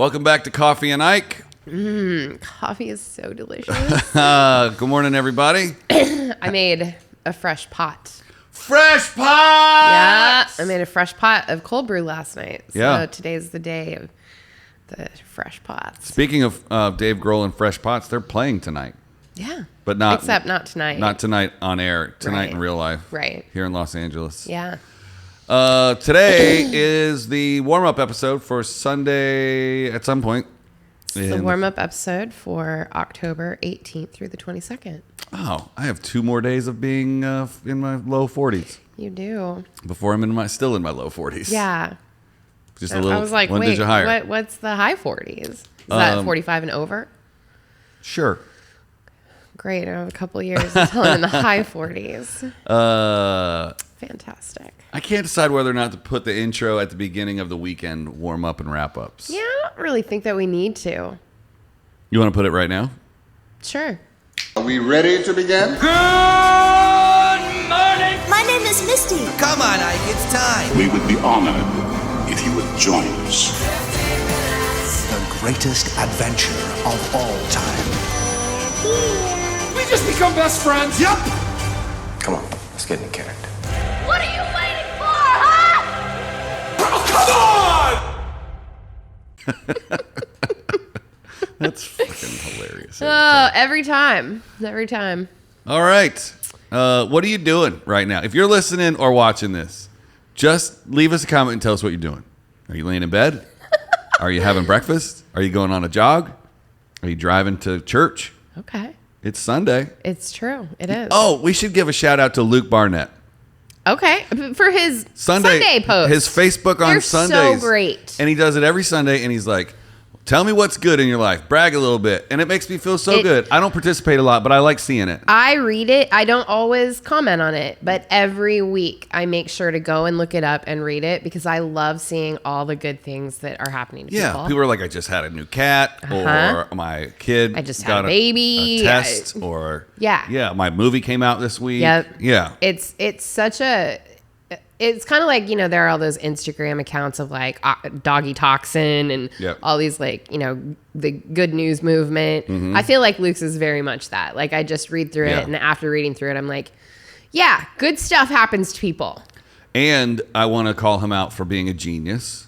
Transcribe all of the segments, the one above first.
Welcome back to Coffee and Ike. Coffee is so delicious. Good morning, everybody. I made a fresh pot. Fresh pot! Yeah, I made a fresh pot of cold brew last night. So Yeah. today's the day of the fresh pots. Speaking of Dave Grohl and Fresh Pots, they're playing tonight. Yeah. But not Except not tonight. Not tonight on air. Tonight Right. in real life. Right. Here in Los Angeles. Yeah. Today is the warm-up episode for Sunday at some point. It's the warm-up episode for October 18th through the 22nd. Oh, I have 2 more days of being in my low 40s. You do. Before I'm still in my low 40s. Yeah. Just a little. I was like, one wait, digit higher. what's the high 40s? Is that 45 and over? Sure. Great. I have a couple years until I'm in the high 40s. Fantastic. I can't decide whether or not to put the intro at the beginning of the weekend warm-up and wrap-ups. Yeah, I don't really think that we need to. You want to put it right now? Sure. Are we ready to begin? Good morning. My name is Misty. Come on, Ike, it's time. We would be honored if you would join us. The greatest adventure of all time. We just become best friends. Yep. Come on, let's get into character. What are you waiting for, huh? Oh, come on! That's fucking hilarious. Oh, every time. Every time. All right. What are you doing right now? If you're listening or watching this, just leave us a comment and tell us what you're doing. Are you laying in bed? Are you having breakfast? Are you going on a jog? Are you driving to church? Okay. It's Sunday. It's true. It is. Oh, we should give a shout out to Luke Barnett. Okay. For his Sunday post. His Facebook on They're Sundays. so great. And he does it every Sunday, and he's like, tell me what's good in your life. Brag a little bit. And it makes me feel so good. I don't participate a lot, but I like seeing it. I read it. I don't always comment on it, but every week I make sure to go and look it up and read it because I love seeing all the good things that are happening to people. Yeah, people are like, I just had a new cat, or my kid I just got had a baby. a test, or Yeah. my movie came out this week. Yep. Yeah. It's such a... It's kind of like, there are all those Instagram accounts of like doggy toxin and all these like, the good news movement. Mm-hmm. I feel like Luke's is very much that. Like I just read through it and after reading through it, I'm like, yeah, good stuff happens to people. And I want to call him out for being a genius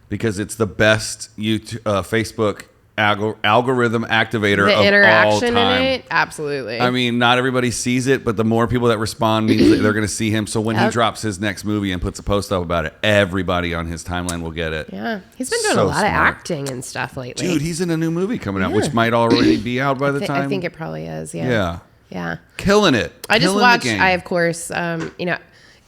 because it's the best YouTube, Facebook algorithm activator The of interaction all time. in it, absolutely. I mean, not everybody sees it, but the more people that respond means that they're going to see him. So when he drops his next movie and puts a post up about it, everybody on his timeline will get it. Yeah, he's been doing So a lot of smart. acting and stuff lately. Dude, he's in a new movie coming out, which might already be out by the time. I think it probably is. Yeah. Yeah. Killing it. I just Killing the watched. game. I of course,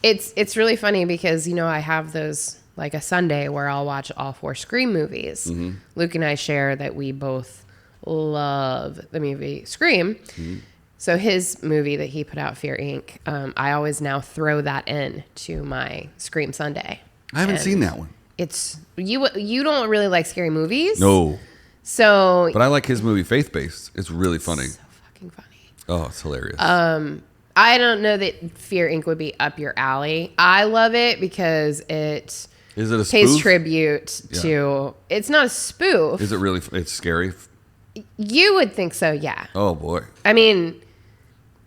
it's really funny because I have those like a Sunday where I'll watch all 4 Scream movies. Mm-hmm. Luke and I share that we both love the movie Scream. Mm-hmm. So his movie that he put out, Fear Inc. I always now throw that in to my Scream Sunday. I haven't seen that one. It's you don't really like scary movies? No. So But I like his movie Faith Based. It's really funny. so fucking funny. Oh, it's hilarious. I don't know that Fear Inc. would be up your alley. I love it because it Is it a pays spoof? tribute to. It's not a spoof. Is it really? It's scary. You would think so, yeah. Oh boy. I mean,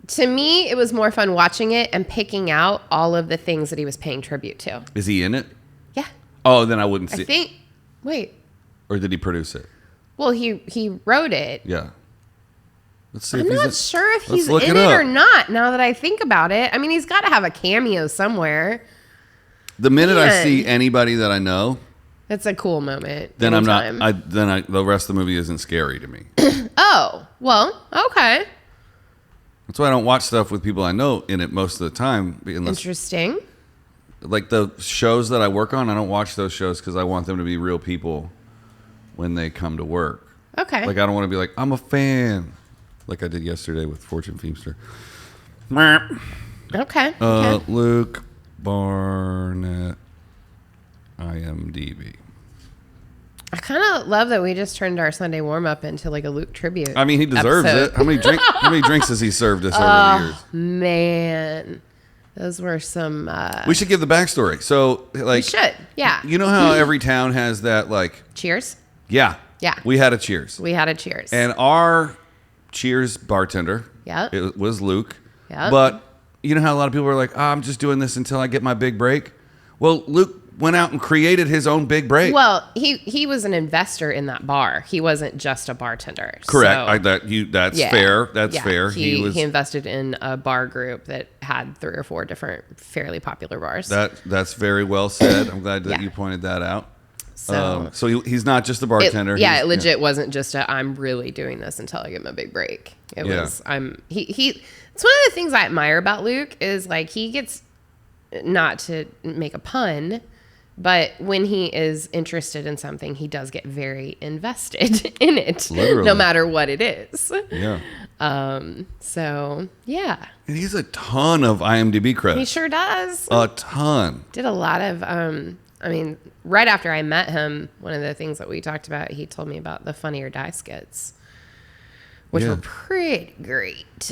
to me, it was more fun watching it and picking out all of the things that he was paying tribute to. Is he in it? Yeah, Oh, then I wouldn't see I think. Wait, Or did he produce it? well, he wrote it. Yeah. Let's see. I'm if he's not sure if he's look in it it or up. not. Now that I think about it, I mean, he's got to have a cameo somewhere. The minute I Man. see anybody that I know, That's a cool moment. then I'm not. anytime. The rest of the movie isn't scary to me. Oh, well, okay. That's why I don't watch stuff with people I know in it most of the time. Unless, Interesting. like the shows that I work on, I don't watch those shows because I want them to be real people when they come to work. Okay. Like I don't want to be like, I'm a fan, like I did yesterday with Fortune Feimster. Okay. Okay. Luke Barnett, IMDb. I kind of love that we just turned our Sunday warm up into like a Luke tribute. I mean, he deserves episode. it. How many drinks has he served us over the years? Man, those were some. We should give the backstory. So, like, We should. Yeah. you know how every town has that, like, Cheers. yeah, Yeah. We had a cheers. We had a cheers. And our cheers bartender, Yep. it was Luke. Yep. But you know how a lot of people are like, I'm just doing this until I get my big break? Well, Luke went out and created his own big break. Well, he was an investor in that bar. He wasn't just a bartender. Correct. So, That's fair. That's yeah. fair. He invested in a bar group that had 3 or 4 different fairly popular bars. That's very well said. I'm glad that Yeah. you pointed that out. So, He's not just a bartender. it legit wasn't just I'm really doing this until I get my big break. It was it's one of the things I admire about Luke is like he gets, not to make a pun, but when he is interested in something, he does get very invested in it, Literally. no matter what it is. Yeah. So yeah, And he's a ton of IMDb credits. he sure does. A ton. Did a lot of right after I met him, one of the things that we talked about, he told me about the Funny or Die skits, which Yeah. were pretty great.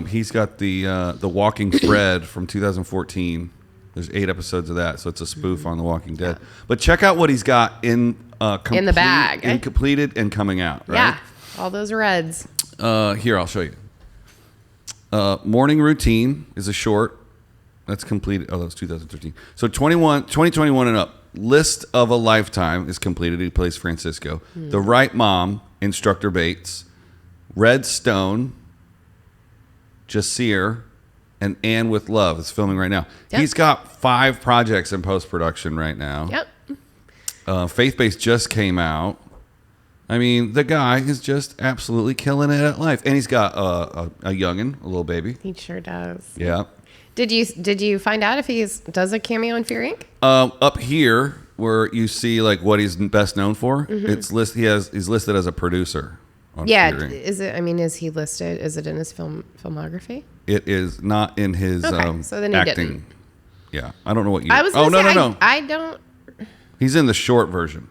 He's got the Walking Fred from 2014. There's 8 episodes of that, so it's a spoof on The Walking Dead. But check out what he's got in the bag. completed and coming out. Right? Yeah, all those reds. Here, I'll show you. Morning Routine is a short. That's completed. Oh, that was 2013. So 2021 and up. List of a Lifetime is completed. He plays Francisco. The Right Mom, Instructor Bates. Red Stone, Jasir, and Anne with Love is filming right now. Yep. He's got 5 projects in post-production right now. Yep. Faith-Based just came out. I mean, the guy is just absolutely killing it at life. And he's got a youngin', a little baby. He sure does. Yeah. Did you find out if he does a cameo in Fear Inc.? Up here, where you see like what he's best known for, he's listed as a producer. On Yeah. Fear Inc. Is it? I mean, is he listed? Is it in his filmography? It is not in his So then he acting. didn't. Yeah, I don't know what you. I was. Oh Gonna no say, no no! I don't. He's in the short version.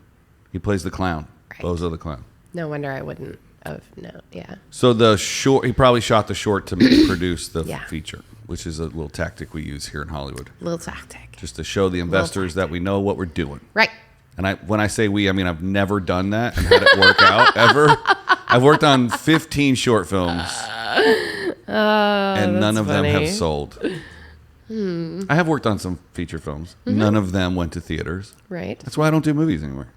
He plays the clown. Right. Bozo the clown. No wonder I wouldn't have. No. Yeah. So the short, he probably shot the short to produce the Yeah. feature, which is a little tactic we use here in Hollywood, Little tactic. just to show the investors that we know what we're doing. Right. And when I say we, I mean I've never done that and had it work out ever. I've worked on 15 short films, and none of them have sold. I have worked on some feature films. None of them went to theaters. Right. That's why I don't do movies anymore.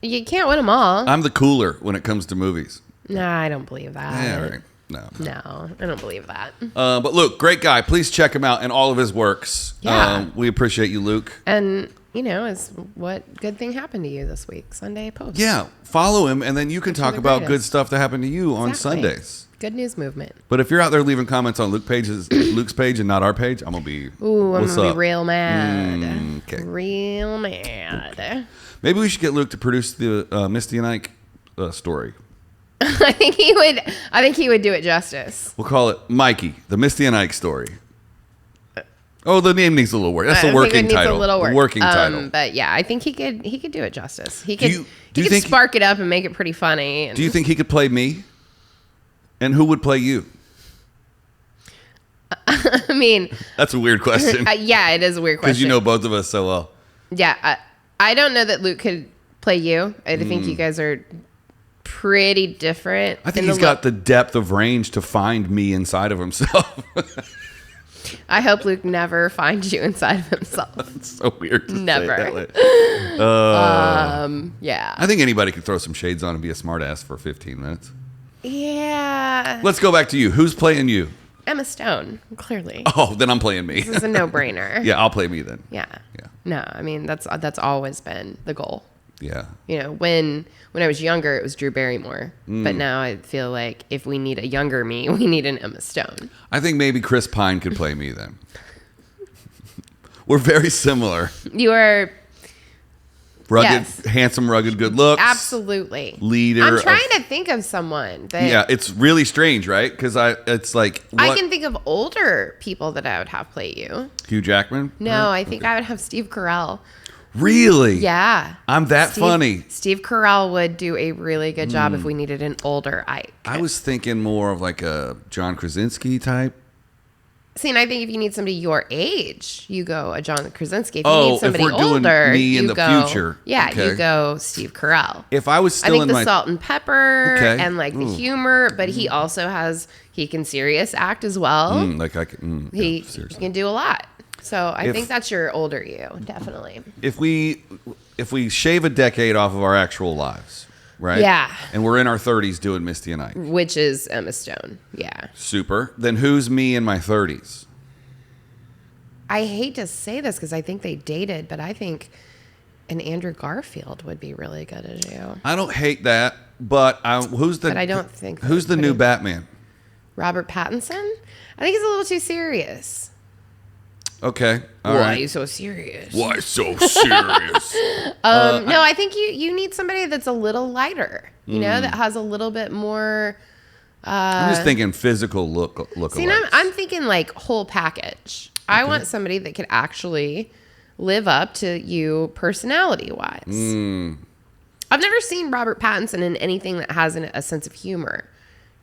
You can't win them all. I'm the cooler when it comes to movies. No, I don't believe that. Yeah, right. No. No, I don't believe that. But Luke, great guy. Please check him out and all of his works. Yeah. We appreciate you, Luke. And is what good thing happened to you this week? Sunday Post. Yeah, follow him, and then you can talk the about good greatest. stuff that happened to you on Exactly. Sundays. Good news movement. But if you're out there leaving comments on Luke's page and not our page, I'm gonna be. Ooh, I'm what's gonna up? be real mad. Okay. Real mad. Maybe we should get Luke to produce the Misty and Ike story. I think he would do it justice. We'll call it Mikey, the Misty and Ike story. Oh, the name needs a little work. That's I the think it working needs title. A little work. The working title. But yeah, I think he could do it justice. He could you he think could spark it up and make it pretty funny. And Do you think he could play me? And who would play you? I mean, That's a weird question. yeah, it is a weird question. Because you know both of us so well. Yeah, I don't know that Luke could play you. I think you guys are pretty different. I think he's got the depth of range to find me inside of himself. I hope Luke never finds you inside of himself. It's so weird to Never. say it that way. Yeah. I think anybody could throw some shades on and be a smartass for 15 minutes. Yeah. Let's go back to you. Who's playing you? Emma Stone, clearly. Oh, then I'm playing me. This is a no-brainer. Yeah, I'll play me then. Yeah. Yeah. No, I mean that's always been the goal. Yeah. You know, when I was younger, it was Drew Barrymore, but now I feel like if we need a younger me, we need an Emma Stone. I think maybe Chris Pine could play me then. We're very similar. You are Rugged, Yes. handsome, rugged, good looks. absolutely Leader I'm of- trying to think of someone that Yeah, it's really strange, right? Because it's like I what? can think of older people that I would have play you. Hugh Jackman. No, I think I would have Steve Carell. Really? Yeah. I'm that funny. Steve Carell would do a really good job if we needed an older Ike. I was thinking more of like a John Krasinski type. See, and I think if you need somebody your age, you go a John Krasinski. If you Oh, need somebody if we're doing older, me in you the go, future. Yeah, Okay. you go Steve Carell. If I was I still think in the my salt and pepper Okay. and like the humor, but he also he can serious act as well. like I can, He seriously. can do a lot. So I If- think that's your older you, definitely. If we shave a decade off of our actual lives, right? Yeah. And we're in our 30s doing Misty and Ike. Which is Emma Stone. Yeah. Super. Then who's me in my 30s? I hate to say this because I think they dated, but I think an Andrew Garfield would be really good as you. I don't hate that, but who's the? But I don't think who's the they new put it- Batman? Robert Pattinson? I think he's a little too serious. Okay. All Why right. are you so serious? Why so serious? No, I think you need somebody that's a little lighter, you know, that has a little bit more. I'm just thinking physical look. See, and I'm thinking like whole package. I want somebody that could actually live up to you personality wise. I've never seen Robert Pattinson in anything that has a sense of humor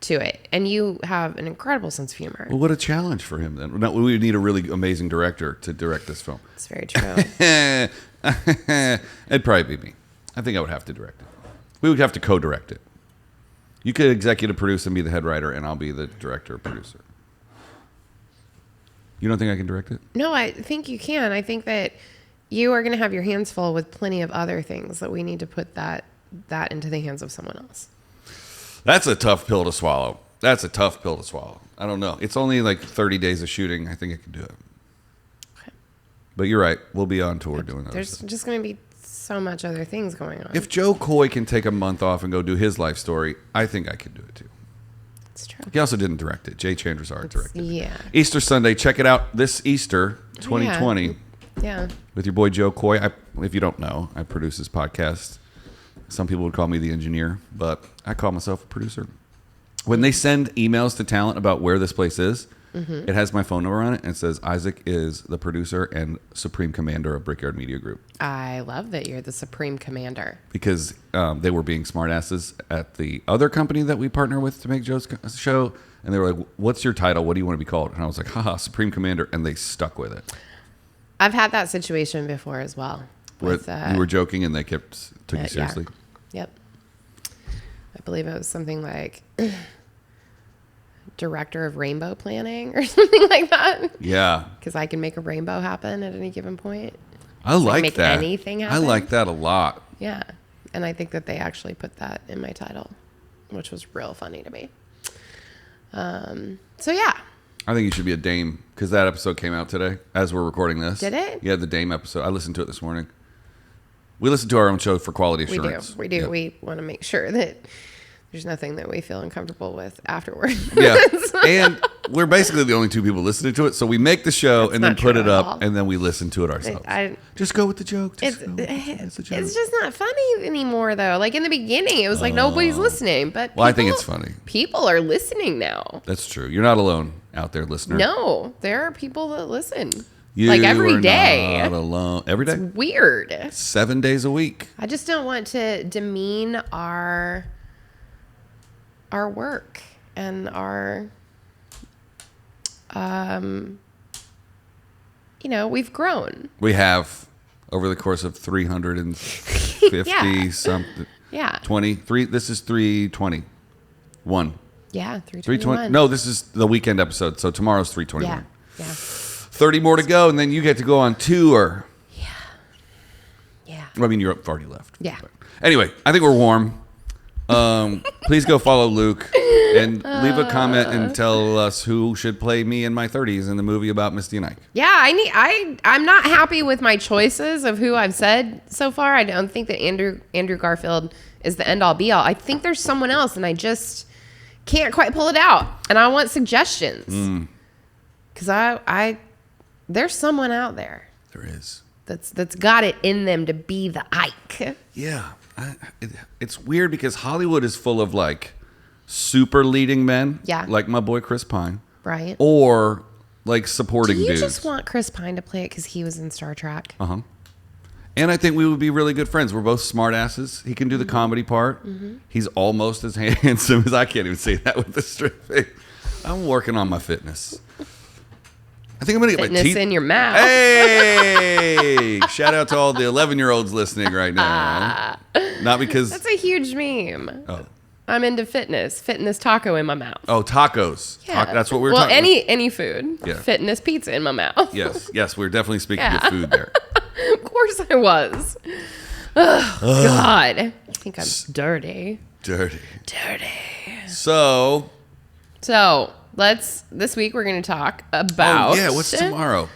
to it, and you have an incredible sense of humor. Well, what a challenge for him then. No, we would need a really amazing director to direct this film. It's very true. It'd probably be me. I think I would have to direct it. We would have to co-direct it. You could executive produce and be the head writer, and I'll be the director or producer. You don't think I can direct it? No, I think you can. I think that you are going to have your hands full with plenty of other things that we need to put that into the hands of someone else. That's a tough pill to swallow. I don't know. It's only like 30 days of shooting. I think I can do it. Okay. But you're right. We'll be on tour doing those. There's just going to be so much other things going on. If Joe Coy can take a month off and go do his life story, I think I could do it too. It's true. He also didn't direct it. Jay Chandrasekhar directed it. Yeah. Easter Sunday. Check it out this Easter 2020 Yeah. with your boy Joe Coy. If you don't know, I produce this podcast. Some people would call me the engineer, but I call myself a producer. When they send emails to talent about where this place is, it has my phone number on it and it says Isaac is the producer and supreme commander of Brickyard Media Group. I love that you're the supreme commander. Because they were being smartasses at the other company that we partner with to make Joe's show. And they were like, what's your title? What do you want to be called? And I was like, haha, Supreme Commander. And they stuck with it. I've had that situation before as well. Where you were joking and they took you seriously. Yeah. Yep. I believe it was something like director of rainbow planning or something like that. Yeah. Because I can make a rainbow happen at any given point. I like make that. anything I happen. like that a lot. Yeah. And I think that they actually put that in my title, which was real funny to me. So yeah. I think you should be a dame because that episode came out today as we're recording this. Did it? Yeah, the dame episode. I listened to it this morning. We listen to our own show for quality assurance. We do. Yeah. We want to make sure that there's nothing that we feel uncomfortable with afterwards. Yeah. And we're basically the only two people listening to it. So we make the show That's and then not put true it at up all. and then we listen to it ourselves. Just go with the joke. It's It's a joke. just not funny anymore, though. Like in the beginning, it was like nobody's listening. But Well, I think it's funny. People are listening now. That's true. You're not alone out there, listener. No, there are people that listen. You like every are day. not alone. Every day? Weird. 7 days a week. I just don't want to demean our work and our we've grown. We have over the course of 350 Yeah. something. Yeah. 23. This is 321. Yeah, 320. 321. No, this is the weekend episode. So tomorrow's 321. Yeah. 30 more to go, and then you get to go on tour. Yeah. Well, I mean, Europe already left. Yeah. But anyway, I think we're warm. Please go follow Luke and leave a comment and tell us who should play me in my 30s in the movie about Misty and Ike. Yeah, I'm not happy with my choices of who I've said so far. I don't think that Andrew Garfield is the end all be all. I think there's someone else, and I just can't quite pull it out. And I want suggestions because I there's someone out there There is. that's got it in them to be the Ike. Yeah. It's weird because Hollywood is full of like super leading men. Yeah. Like my boy Chris Pine. Right. Or like supporting Do you dudes. just want Chris Pine to play it because he was in Star Trek? Uh-huh. And I think we would be really good friends. We're both smart asses. He can do the comedy part. He's almost as handsome as I can't even say that with the straight face. I'm working on my fitness. I think I'm gonna get Fitness my teeth in your mouth. Hey! Shout out to all the 11-year-olds listening right now. Not because That's a huge meme. oh I'm into fitness. Fitness taco in my mouth. tacos. Yeah. That's what we were well, talking. any food. Yeah. Fitness pizza in my mouth. Yes, we're definitely speaking Yeah. of food there. Of course I was. Oh, God. I think I'm dirty. Dirty. Dirty. So This week we're going to talk about. what's tomorrow?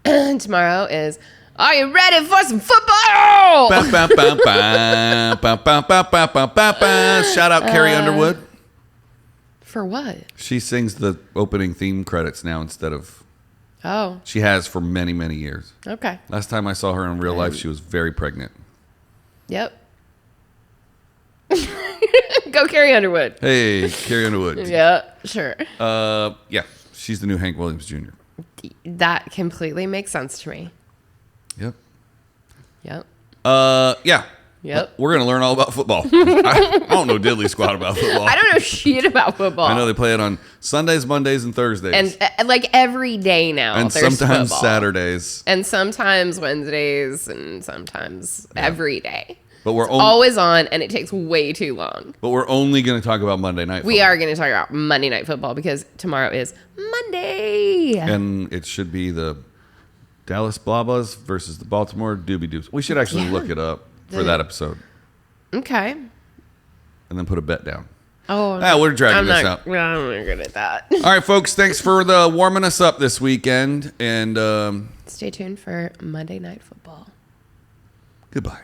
Tomorrow is, are you ready for some football? Bam, bam, bam, bam, bam, bam, bam, bam, bam, bam, bam. Shout out Carrie Underwood. For what? She sings the opening theme credits now instead of Oh, she has for many, many years. okay. Last time I saw her in real life, she was very pregnant. Yep. Go Carrie Underwood. Hey, Carrie Underwood. Yeah, sure. Yeah, she's the new Hank Williams Jr. That completely makes sense to me. Yep. Yep. Yeah. Yep. We're gonna learn all about football. I don't know diddly squat about football. I don't know shit about football. I know they play it on Sundays, Mondays, and Thursdays, And like every day now. and there's sometimes football. Saturdays. And sometimes Wednesdays, and sometimes every day. But we're Always on, and it takes way too long. But we're only going to talk about Monday Night Football. We are going to talk about Monday Night Football because tomorrow is Monday. And it should be the Dallas Blablas versus the Baltimore Doobie Doos. We should actually look it up for that episode Okay. and then put a bet down. Oh, We're dragging this out. I'm not good at that. All right, folks. Thanks for the warming us up this weekend. And Stay tuned for Monday Night Football. goodbye.